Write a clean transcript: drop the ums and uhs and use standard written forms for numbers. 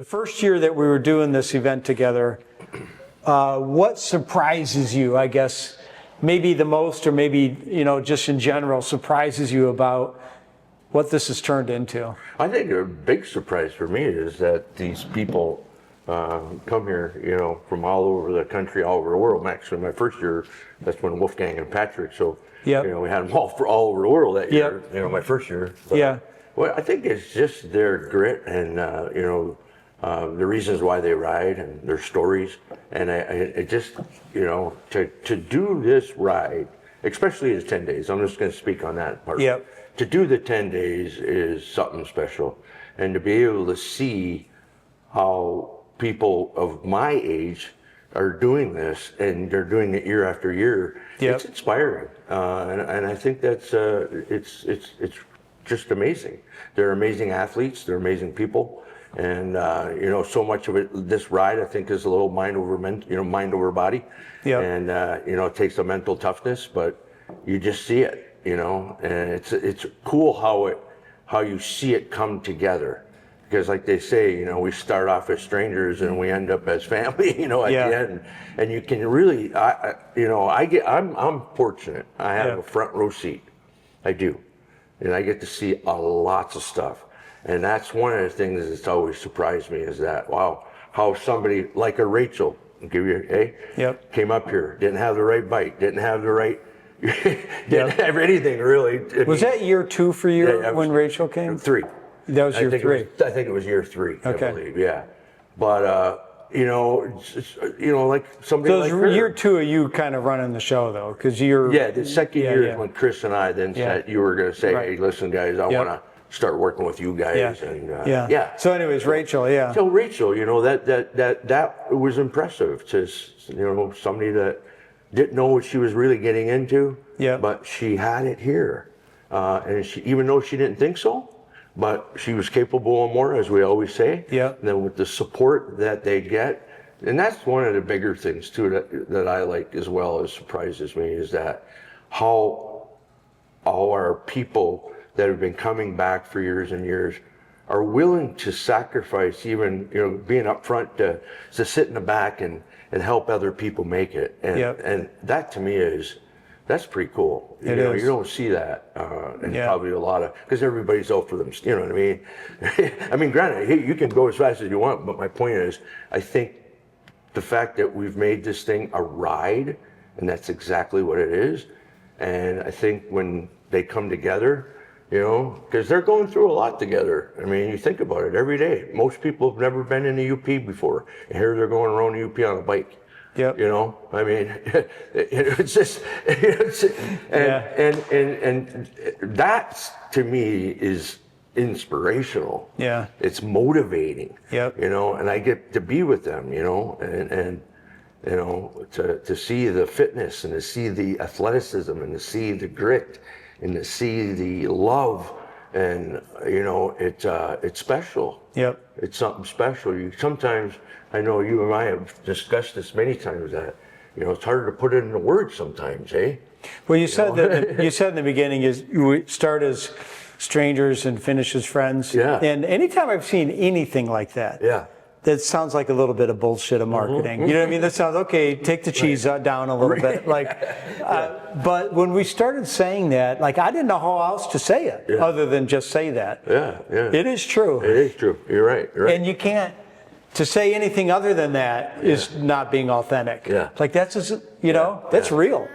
The first year that we were doing this event together, what surprises you, I guess, maybe the most, or maybe, just in general, surprises you about what this has turned into? I think a big surprise for me is that these people come here, from all over the country, all over the world. Actually, my first year, that's when Wolfgang and Patrick, so, we had them all over the world that year, my first year. But, well, I think it's just their grit and, the reasons why they ride and their stories. And it just, to do this ride, especially as 10 days, I'm just going to speak on that part. To do the 10 days is something special. And to be able to see how people of my age are doing this, and they're doing it year after year, it's inspiring. And I think that's, it's just amazing. They're amazing athletes, they're amazing people. And, so much of it, this ride, I think, is a little mind over body. And, it takes a mental toughness, but you just see it. And it's cool how you see it come together, because like they say, we start off as strangers and we end up as family, at the end. And you can really, I'm fortunate. I have a front row seat. I do, and I get to see lots of stuff. And that's one of the things that's always surprised me, is that, wow, how somebody like a Rachel, came up here, didn't have the right bike, didn't have the right. Didn't have anything really. Was that year 2 for you when Rachel came? 3. That was year 3. I think it was year 3. Okay. I believe, But like somebody. So like it was year 2 of you kind of running the show, though, because you're. The second year is when Chris and I then said, you were going to say, hey, listen, guys, I want to start working with you guys. And So, anyways, Rachel, So Rachel, that was impressive to somebody that didn't know what she was really getting into, but she had it here. And she, even though she didn't think so, but she was capable of more, as we always say. And then with the support that they get, and that's one of the bigger things too that I like as well, as surprises me, is that how all our people that have been coming back for years and years are willing to sacrifice, even being up front to sit in the back and help other people make it. And that to me that's pretty cool. You don't see that, and probably a lot of, because everybody's out for them. You know what I mean? I mean, granted, you can go as fast as you want, but my point is, I think the fact that we've made this thing a ride, and that's exactly what it is. And I think when they come together, because they're going through a lot together. I mean, you think about it every day. Most people have never been in the UP before, and here they're going around the UP on a bike. I mean, it's just, and that to me is inspirational. It's motivating. And I get to be with them. And to see the fitness, and to see the athleticism, and to see the grit, and to see the love, and it's special. It's something special. Sometimes, I know you and I have discussed this many times, that it's harder to put it into words sometimes, eh? Well, you said that you said in the beginning is you start as strangers and finish as friends. And anytime I've seen anything like that, that sounds like a little bit of bullshit of marketing. You know what I mean? That sounds okay. Take the cheese down a little bit, but when we started saying that, I didn't know how else to say it other than just say that. It is true. It is true. You're right. And you can't. To say anything other than that is not being authentic. That's just, that's real.